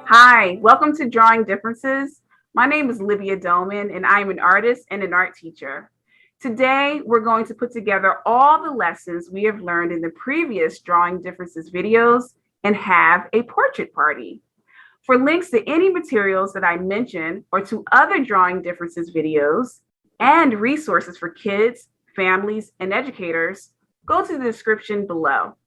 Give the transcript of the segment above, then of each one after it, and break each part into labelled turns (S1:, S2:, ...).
S1: Hi, welcome to Drawing Differences. My name is Libya Doman, and I am an artist and an art teacher. Today, we're going to put together all the lessons we have learned in the previous Drawing Differences videos and have a portrait party. For links to any materials that I mentioned or to other Drawing Differences videos and resources for kids, families, and educators, go to the description below.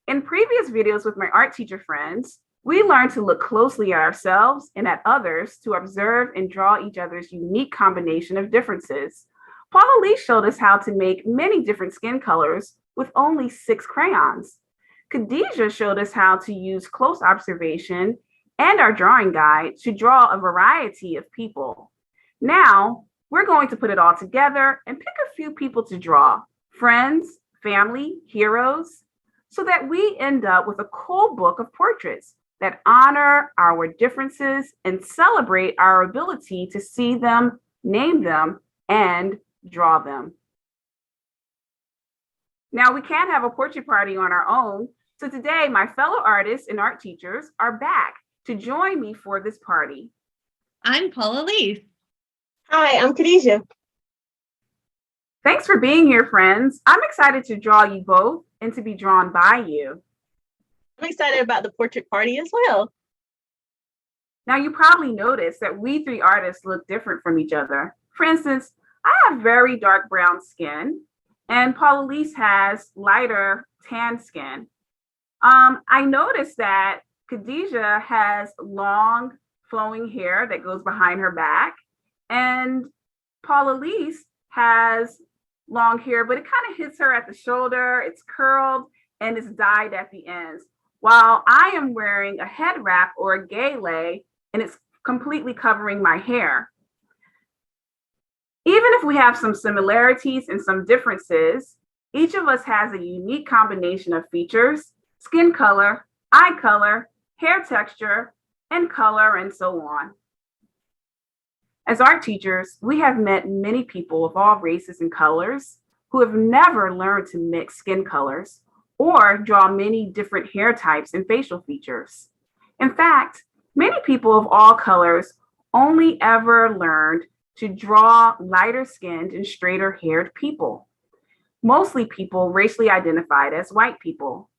S1: In previous videos with my art teacher friends, we learned to look closely at ourselves and at others to observe and draw each other's unique combination of differences. Paula showed us how to make many different skin colors with only 6 crayons. Khadesia showed us how to use close observation and our drawing guide to draw a variety of people. Now, we're going to put it all together and pick a few people to draw, friends, family, heroes, so that we end up with a cool book of portraits that honor our differences and celebrate our ability to see them, name them, and draw them. Now, we can't have a portrait party on our own, so today my fellow artists and art teachers are back to join me for this party.
S2: I'm Paula.
S3: Hi, I'm Khadesia.
S1: Thanks for being here, friends. I'm excited to draw you both and to be drawn by you.
S3: I'm excited about the portrait party as well.
S1: Now, you probably noticed that we 3 artists look different from each other. For instance, I have very dark brown skin, and Paula has lighter tan skin. I noticed that Khadesia has long flowing hair that goes behind her back, and Paula has long hair, but it kind of hits her at the shoulder, it's curled, and it's dyed at the ends. While I am wearing a head wrap or a gele, and it's completely covering my hair. Even if we have some similarities and some differences, each of us has a unique combination of features, skin color, eye color, hair texture, and color, and so on. As art teachers, we have met many people of all races and colors who have never learned to mix skin colors or draw many different hair types and facial features. In fact, many people of all colors only ever learned to draw lighter skinned and straighter haired people, mostly people racially identified as white people.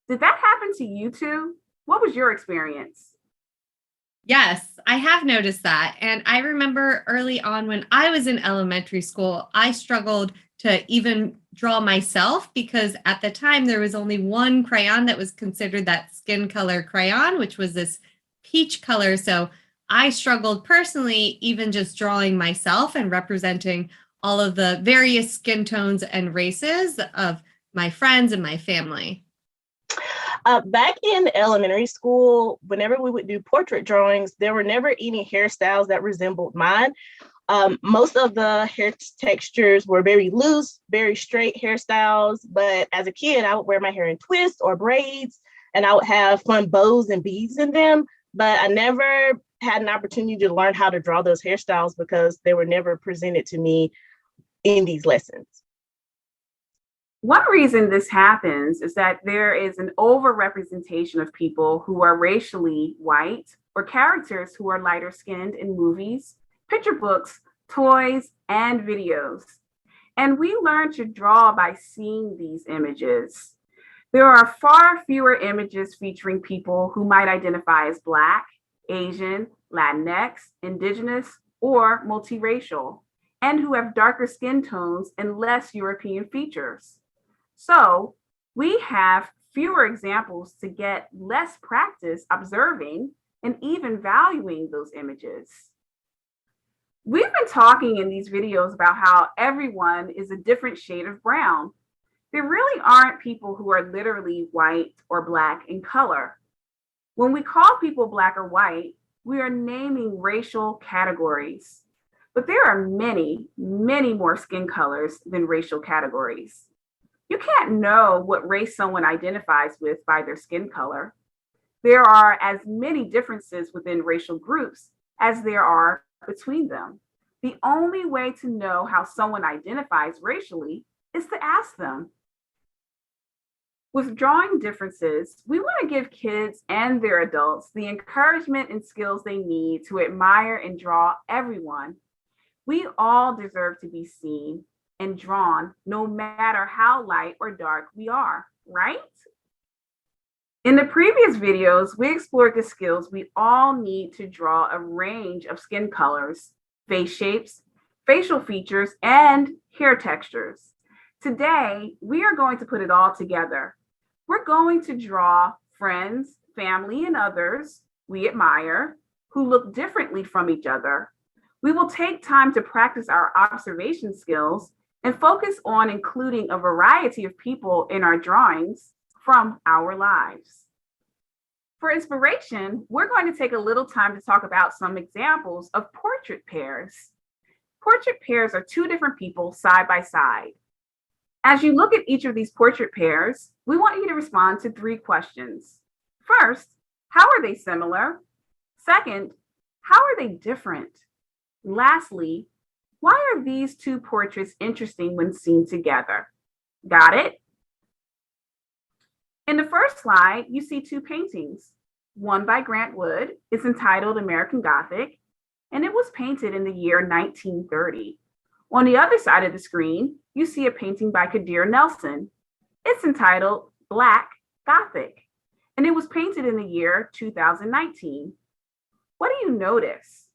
S1: Did that happen to you too? What was your experience?
S2: Yes, I have noticed that. And I remember early on when I was in elementary school, I struggled to even draw myself because at the time there was only one crayon that was considered that skin color crayon, which was this peach color. So I struggled personally, even just drawing myself and representing all of the various skin tones and races of my friends and my family.
S3: Back in elementary school, whenever we would do portrait drawings, there were never any hairstyles that resembled mine. Most of the hair textures were very loose, very straight hairstyles. But as a kid, I would wear my hair in twists or braids, and I would have fun bows and beads in them. But I never had an opportunity to learn how to draw those hairstyles because they were never presented to me in these lessons.
S1: One reason this happens is that there is an overrepresentation of people who are racially white or characters who are lighter skinned in movies, picture books, toys, and videos. And we learn to draw by seeing these images. There are far fewer images featuring people who might identify as Black, Asian, Latinx, Indigenous, or multiracial, and who have darker skin tones and less European features. So we have fewer examples to get less practice observing and even valuing those images. We've been talking in these videos about how everyone is a different shade of brown. There really aren't people who are literally white or Black in color. When we call people Black or white, we are naming racial categories. But there are many, many more skin colors than racial categories. You can't know what race someone identifies with by their skin color. There are as many differences within racial groups as there are between them. The only way to know how someone identifies racially is to ask them. With drawing differences, we want to give kids and their adults the encouragement and skills they need to admire and draw everyone. We all deserve to be seen and drawn, no matter how light or dark we are, right? In the previous videos, we explored the skills we all need to draw a range of skin colors, face shapes, facial features, and hair textures. Today, we are going to put it all together. We're going to draw friends, family, and others we admire who look differently from each other. We will take time to practice our observation skills and focus on including a variety of people in our drawings from our lives. For inspiration, we're going to take a little time to talk about some examples of portrait pairs. Portrait pairs are two different people side by side. As you look at each of these portrait pairs, we want you to respond to 3 questions. First, how are they similar? Second, how are they different? Lastly, why are these 2 portraits interesting when seen together? Got it? In the first slide, you see 2 paintings. One by Grant Wood. It's entitled American Gothic, and it was painted in the year 1930. On the other side of the screen, you see a painting by Khadesia Nelson. It's entitled Black Gothic, and it was painted in the year 2019. What do you notice?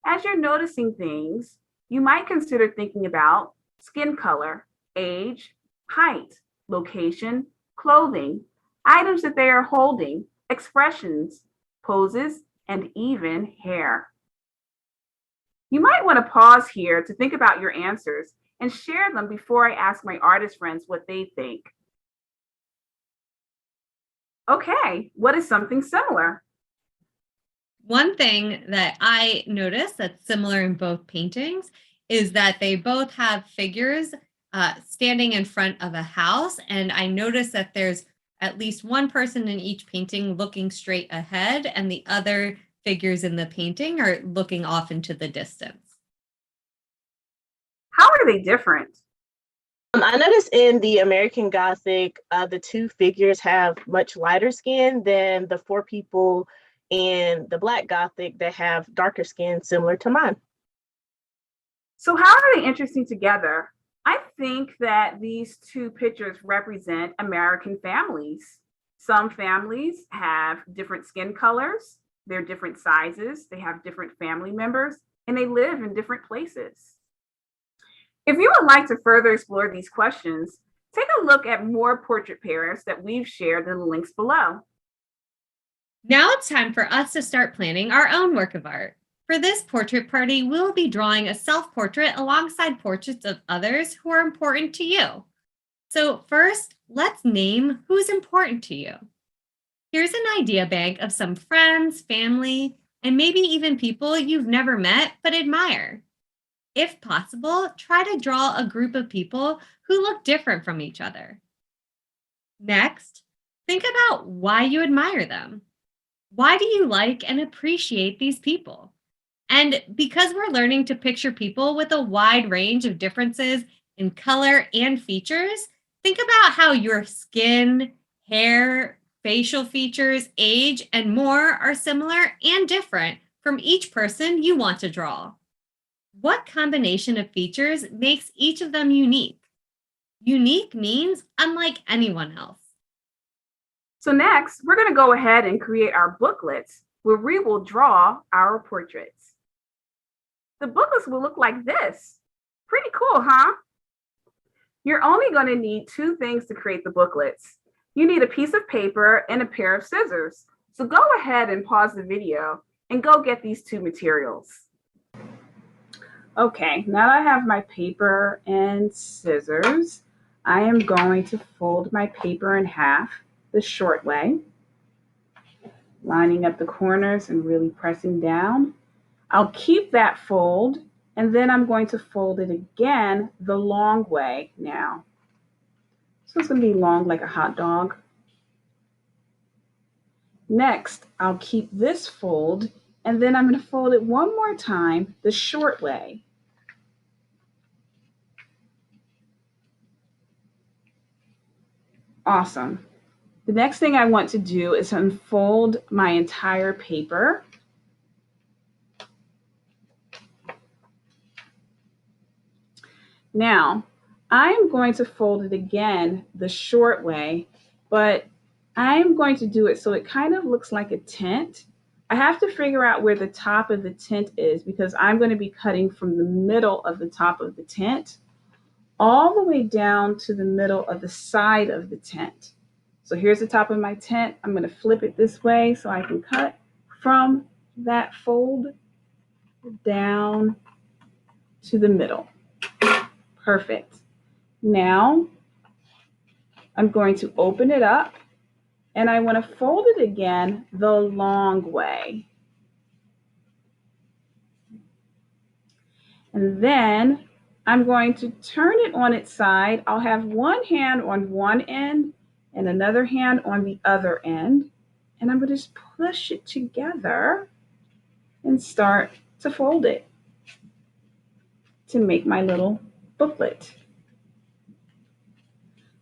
S1: As you're noticing things, you might consider thinking about skin color, age, height, location, clothing, items that they are holding, expressions, poses, and even hair. You might want to pause here to think about your answers and share them before I ask my artist friends what they think. Okay, what is something similar?
S2: One thing that I noticed that's similar in both paintings is that they both have figures standing in front of a house. And I noticed that there's at least one person in each painting looking straight ahead, and the other figures in the painting are looking off into the distance.
S1: How are they different?
S3: I noticed in the American Gothic, the 2 figures have much lighter skin than the 4 people in the Black Gothic that have darker skin, similar to mine.
S1: So how are they interesting together? I think that these 2 pictures represent American families. Some families have different skin colors, they're different sizes, they have different family members, and they live in different places. If you would like to further explore these questions, take a look at more portrait pairs that we've shared in the links below.
S2: Now it's time for us to start planning our own work of art. For this portrait party, we'll be drawing a self-portrait alongside portraits of others who are important to you. So first, let's name who's important to you. Here's an idea bank of some friends, family, and maybe even people you've never met but admire. If possible, try to draw a group of people who look different from each other. Next, think about why you admire them. Why do you like and appreciate these people? And because we're learning to picture people with a wide range of differences in color and features, think about how your skin, hair, facial features, age, and more are similar and different from each person you want to draw. What combination of features makes each of them unique? Unique means unlike anyone else.
S1: So next, we're going to go ahead and create our booklets where we will draw our portraits. The booklets will look like this. Pretty cool, huh? You're only going to need 2 things to create the booklets. You need a piece of paper and a pair of scissors. So go ahead and pause the video and go get these 2 materials. Okay, now that I have my paper and scissors, I am going to fold my paper in half the short way, lining up the corners and really pressing down. I'll keep that fold, and then I'm going to fold it again the long way now. So it's going to be long like a hot dog. Next, I'll keep this fold, and then I'm going to fold it one more time the short way. Awesome. The next thing I want to do is unfold my entire paper. Now, I'm going to fold it again the short way, but I'm going to do it so it kind of looks like a tent. I have to figure out where the top of the tent is because I'm going to be cutting from the middle of the top of the tent all the way down to the middle of the side of the tent. So here's the top of my tent. I'm going to flip it this way so I can cut from that fold down to the middle. Perfect. Now I'm going to open it up and I want to fold it again the long way. And then I'm going to turn it on its side. I'll have one hand on one end and another hand on the other end. And I'm going to just push it together and start to fold it to make my little booklet.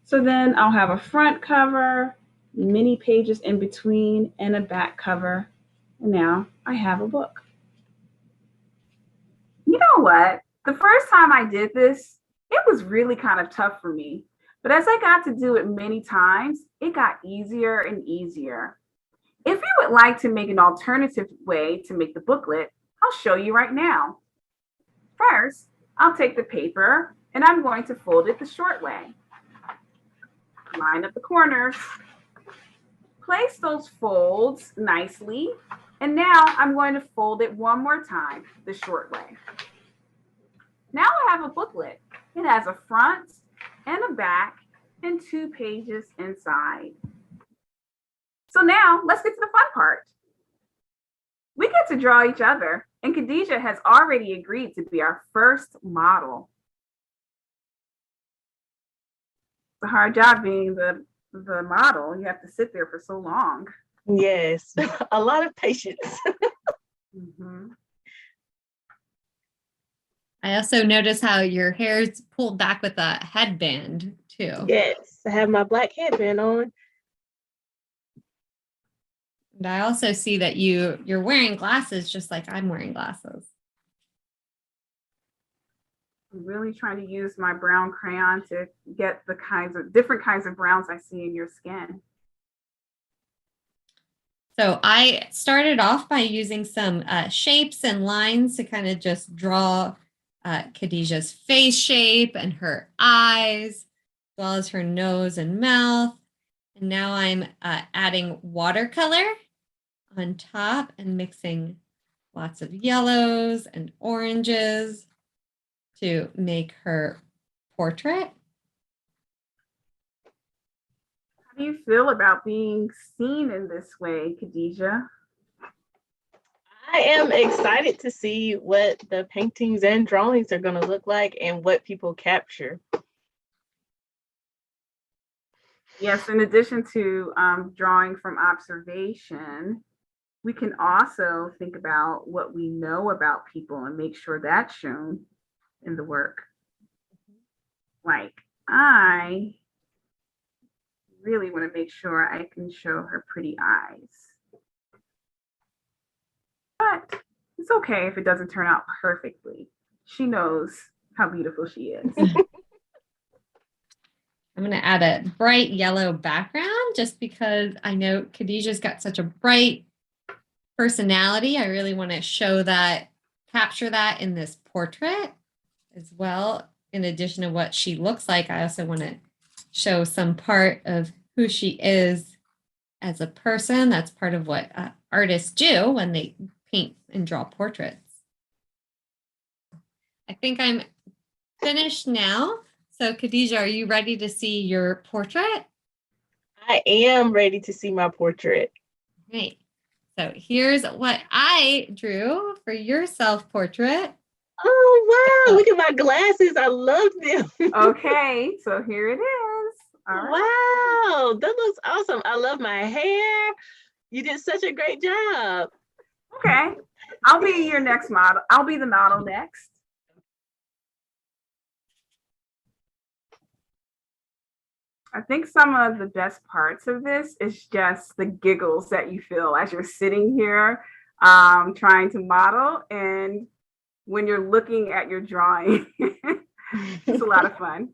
S1: So then I'll have a front cover, many pages in between, and a back cover. And now I have a book. You know what? The first time I did this, it was really kind of tough for me. But as I got to do it many times, it got easier and easier. If you would like to make an alternative way to make the booklet, I'll show you right now. First, I'll take the paper and I'm going to fold it the short way. Line up the corners. Place those folds nicely. And now I'm going to fold it one more time the short way. Now I have a booklet. It has a front and a back and 2 pages inside. So now let's get to the fun part. We get to draw each other, and Khadesia has already agreed to be our first model. It's a hard job being the model. You have to sit there for so long.
S3: Yes, a lot of patience.
S1: Mm-hmm.
S2: I also notice how your hair's pulled back with a headband too.
S3: Yes, I have my black headband on.
S2: And I also see that you're wearing glasses just like I'm wearing glasses.
S1: I'm really trying to use my brown crayon to get the different kinds of browns I see in your skin.
S2: So I started off by using some shapes and lines to kind of just draw Khadesia's face shape and her eyes, as well as her nose and mouth. And now I'm adding watercolor on top and mixing lots of yellows and oranges to make her portrait.
S1: How do you feel about being seen in this way, Khadesia?
S3: I am excited to see what the paintings and drawings are going to look like and what people capture.
S1: Yes, in addition to drawing from observation, we can also think about what we know about people and make sure that's shown in the work. Like, I really want to make sure I can show her pretty eyes. But it's okay if it doesn't turn out perfectly. She knows how beautiful she is.
S2: I'm going to add a bright yellow background just because I know Khadesia's got such a bright personality. I really want to show that, capture that in this portrait as well. In addition to what she looks like, I also want to show some part of who she is as a person. That's part of what artists do when they paint and draw portraits. I think I'm finished now. So Khadesia, are you ready to see your portrait?
S3: I am ready to see my portrait.
S2: Great. So here's what I drew for your self-portrait.
S3: Oh, wow. Look at my glasses. I love them.
S1: Okay, so here it is.
S3: All right. Wow, that looks awesome. I love my hair. You did such a great job.
S1: Okay, I'll be your next model. I'll be the model next. I think some of the best parts of this is just the giggles that you feel as you're sitting here trying to model, and when you're looking at your drawing. It's a lot of fun.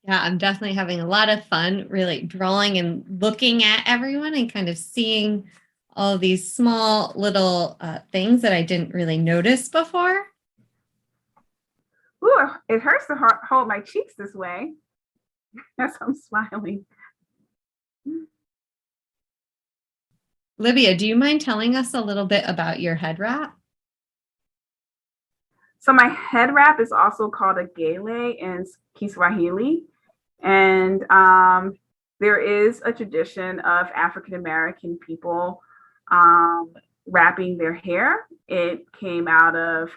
S2: Yeah, I'm definitely having a lot of fun really drawing and looking at everyone and kind of seeing all these small little things that I didn't really notice before.
S1: Ooh, it hurts to hold my cheeks this way as I'm smiling.
S2: Libya, do you mind telling us a little bit about your head wrap?
S1: So my head wrap is also called a gele in Kiswahili. And there is a tradition of African American people wrapping their hair. It came out of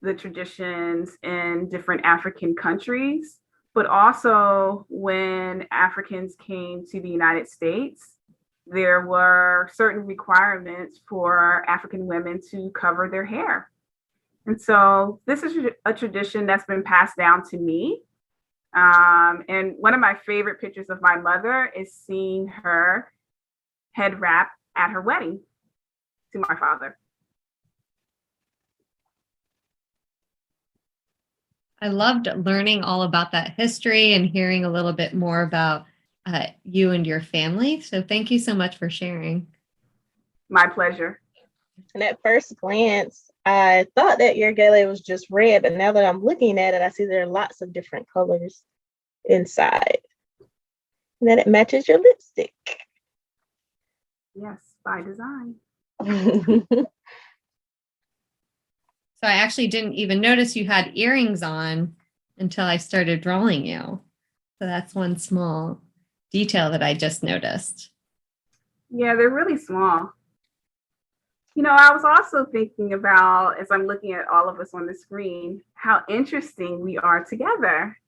S1: the traditions in different African countries, but also when Africans came to the United States, there were certain requirements for African women to cover their hair. And so this is a tradition that's been passed down to me. And one of my favorite pictures of my mother is seeing her head wrap at her wedding to my father.
S2: I loved learning all about that history and hearing a little bit more about you and your family. So thank you so much for sharing.
S1: My pleasure.
S3: And at first glance, I thought that your gele was just red, but now that I'm looking at it, I see there are lots of different colors inside. And then it matches your lipstick.
S1: Yes, by design.
S2: So I actually didn't even notice you had earrings on until I started drawing you. So that's one small detail that I just noticed.
S1: Yeah, they're really small. You know, I was also thinking about, as I'm looking at all of us on the screen, how interesting we are together.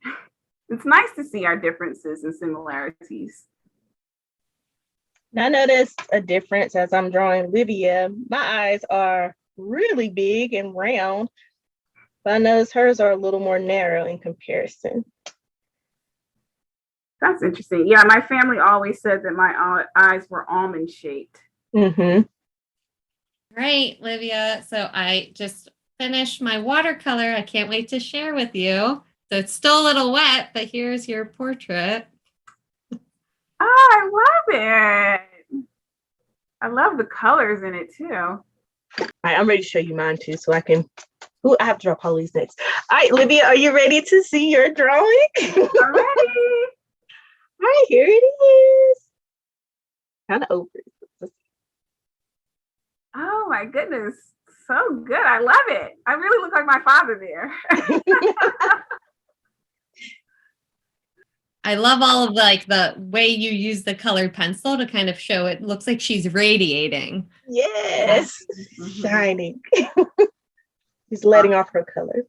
S1: It's nice to see our differences and similarities.
S3: I noticed a difference as I'm drawing Libya. My eyes are really big and round, but I notice hers are a little more narrow in comparison.
S1: That's interesting. Yeah, my family always said that my eyes were almond shaped.
S3: Mm-hmm.
S2: Right, Livia. So I just finished my watercolor. I can't wait to share with you. So it's still a little wet, but here's your portrait.
S1: Oh, I love it. I love the colors in it too.
S3: All right, I'm ready to show you mine too, so I can. Ooh, I have to draw Pauline's next. All right, Libya, are you ready to see your drawing?
S1: I'm ready.
S3: All right, here it is. Kind of over.
S1: Oh my goodness. So good. I love it. I really look like my father there.
S2: I love all of the way you use the colored pencil to kind of show it looks like she's radiating.
S3: Yes,
S1: Mm-hmm.
S3: shining. She's letting off her color.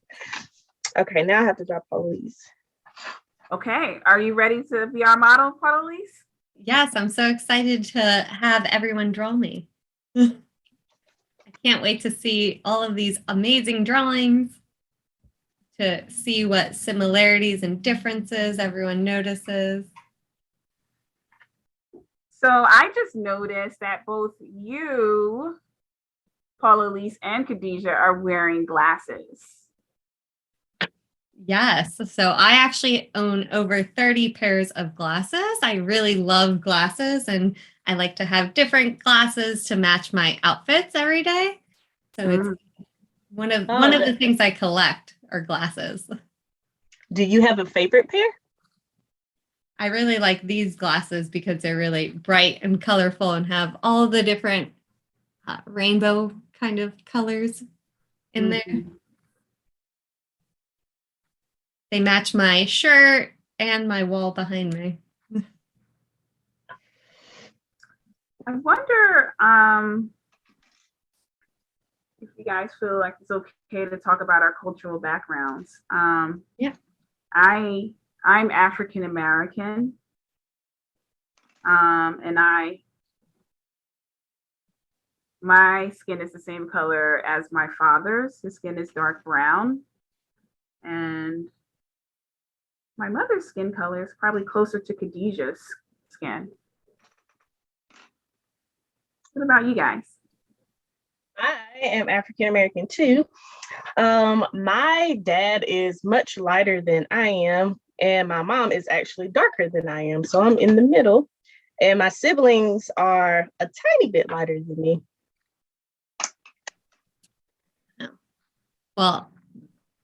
S3: Okay, now I have to draw Pauline's.
S1: Okay, are you ready to be our model, Pauline's?
S2: Yes, I'm so excited to have everyone draw me. I can't wait to see all of these amazing drawings, to see what similarities and differences everyone notices.
S1: So I just noticed that both you, Paula-Lise, and Khadesia are wearing glasses.
S2: Yes. So I actually own over 30 pairs of glasses. I really love glasses, and I like to have different glasses to match my outfits every day. So it's one of the things I collect are glasses.
S3: Do you have a favorite pair?
S2: I really like these glasses because they're really bright and colorful and have all the different rainbow kind of colors in there. They match my shirt and my wall behind me.
S1: I wonder if you guys feel like it's okay to talk about our cultural backgrounds.
S2: Yeah.
S1: I'm African American, and my skin is the same color as my father's. His skin is dark brown, and My mother's skin color is probably closer to Khadesia's skin. What about you guys?
S3: I am African American too. My dad is much lighter than I am, and my mom is actually darker than I am. So I'm in the middle, and my siblings are a tiny bit lighter than me.
S2: Well,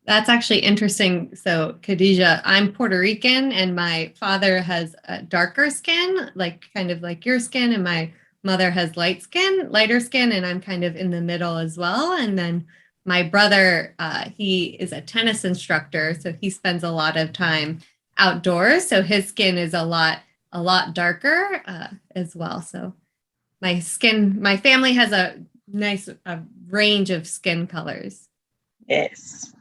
S2: that's actually interesting. So, Khadesia, I'm Puerto Rican and my father has a darker skin, like kind of like your skin, and my mother has lighter skin, and I'm kind of in the middle as well. And then my brother, he is a tennis instructor, so he spends a lot of time outdoors. So his skin is a lot darker as well. So my family has a nice range of skin colors.
S3: Yes.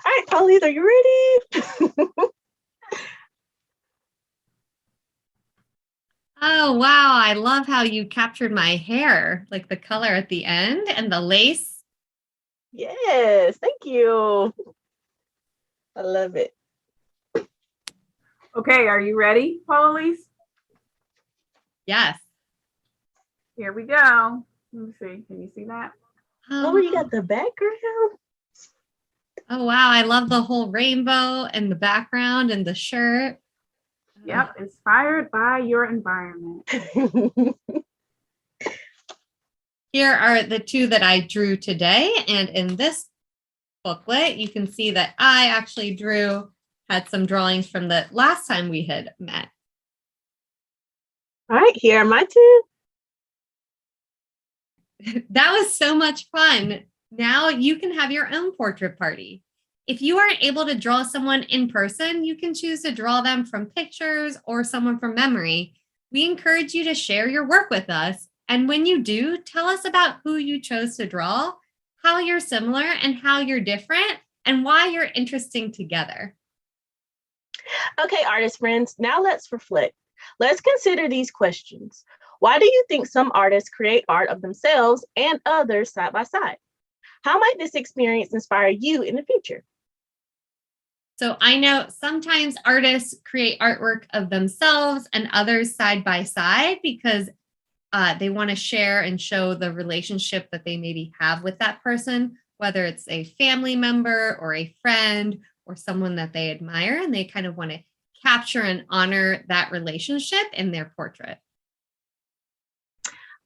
S3: All right, Paula, are you ready?
S2: Oh, wow. I love how you captured my hair, like the color at the end and the lace.
S3: Yes, thank you. I love it.
S1: Okay, are you ready, Paula?
S2: Yes.
S1: Here we go. Let me see. Can you see that?
S3: Oh, you got the background?
S2: Oh, wow. I love the whole rainbow and the background and the shirt.
S1: Yep, inspired by your environment.
S2: Here are the two that I drew today. And in this booklet, you can see that I actually had some drawings from the last time we had met.
S3: All right, here are my two.
S2: That was so much fun. Now you can have your own portrait party. If you aren't able to draw someone in person, you can choose to draw them from pictures or someone from memory. We encourage you to share your work with us. And when you do, tell us about who you chose to draw, how you're similar and how you're different, and why you're interesting together.
S3: Okay, artist friends, now let's reflect. Let's consider these questions. Why do you think some artists create art of themselves and others side by side? How might this experience inspire you in the future?
S2: So I know sometimes artists create artwork of themselves and others side by side because they want to share and show the relationship that they maybe have with that person, whether it's a family member or a friend or someone that they admire, and they kind of want to capture and honor that relationship in their portrait.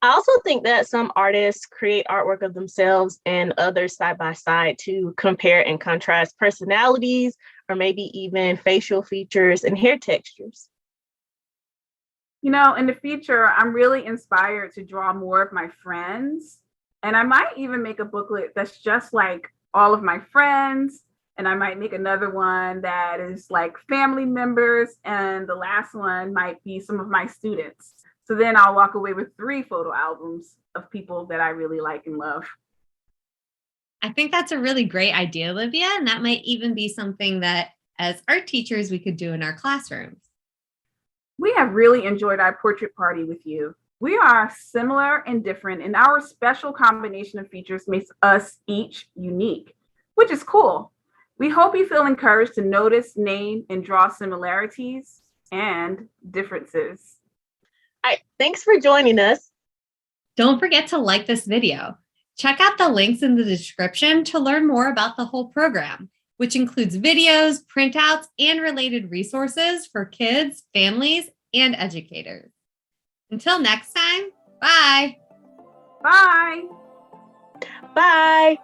S3: I also think that some artists create artwork of themselves and others side by side to compare and contrast personalities or maybe even facial features and hair textures.
S1: You know, in the future, I'm really inspired to draw more of my friends. And I might even make a booklet that's just like all of my friends. And I might make another one that is like family members. And the last one might be some of my students. So then I'll walk away with 3 photo albums of people that I really like and love.
S2: I think that's a really great idea, Olivia. And that might even be something that as art teachers, we could do in our classrooms.
S1: We have really enjoyed our portrait party with you. We are similar and different, and our special combination of features makes us each unique, which is cool. We hope you feel encouraged to notice, name, and draw similarities and differences.
S3: All right, thanks for joining us.
S2: Don't forget to like this video. Check out the links in the description to learn more about the whole program, which includes videos, printouts, and related resources for kids, families, and educators. Until next time, bye.
S1: Bye.
S3: Bye.